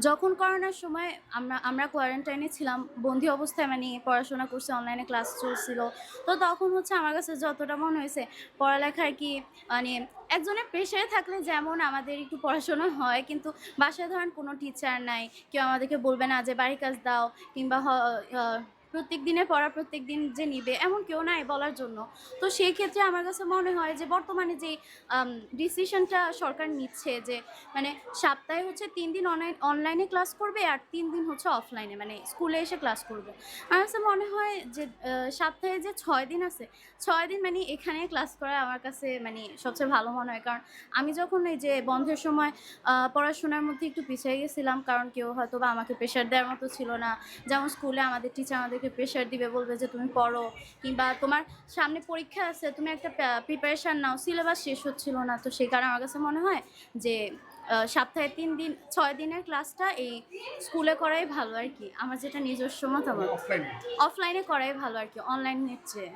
যখন করোনার সময় আমরা কোয়ারেন্টাইনে ছিলাম, বন্দি অবস্থায় মানে পড়াশোনা করছি, অনলাইনে ক্লাস চলছিল। তো তখন হচ্ছে আমার কাছে যতটা মনে হইছে পড়ালেখার কি মানে একজনের প্রেশারে থাকলে যেমন আমাদের একটু পড়াশোনা হয়, কিন্তু বাসায় ধরেন কোনো টিচার নাই। কেউ আমাদেরকে বলবে না যে বাড়ির কাজ দাও কিংবা আ প্রত্যেক দিনের পড়া প্রত্যেকদিন যে নিবে এমন কেউ নাই বলার জন্য। তো সেই ক্ষেত্রে আমার কাছে মনে হয় যে বর্তমানে যেই আম ডিসিশনটা সরকার নিচ্ছে যে মানে সপ্তাহে হচ্ছে ৩ দিন অনলাইনে ক্লাস করবে আর ৩ দিন হচ্ছে অফলাইনে মানে স্কুলে এসে ক্লাস করবে। আমার কাছে মনে হয় যে সপ্তাহে যে ৬ দিন আছে, ৬ দিন মানে এখানে ক্লাস করা আমার কাছে মানে সবচেয়ে ভালো মনে হয়। কারণ আমি যখন এই যে বন্ধের সময় পড়াশোনার মধ্যে একটু পিছিয়ে গেছিলাম, কারণ কেউ হয়তোবা আমাকে প্রেশার দেওয়ার মতো ছিল না। যেমন স্কুলে আমাদের টিচার আমাদেরকে প্রেশার দিবে, বলবে যে তুমি পড়ো কিংবা তোমার সামনে পরীক্ষা আছে, তুমি একটা প্রিপারেশন নাও। সিলেবাস শেষ হচ্ছিল না। তো সেই কারণে আমার কাছে মনে হয় যে সপ্তাহে ৩ দিন ৬ দিনের ক্লাসটা এই স্কুলে করাই ভালো আরকি। আমার যেটা নিজস্ব মানে মতামত। অফলাইনে। অফলাইনে করাই ভালো আরকি অনলাইনের চেয়ে।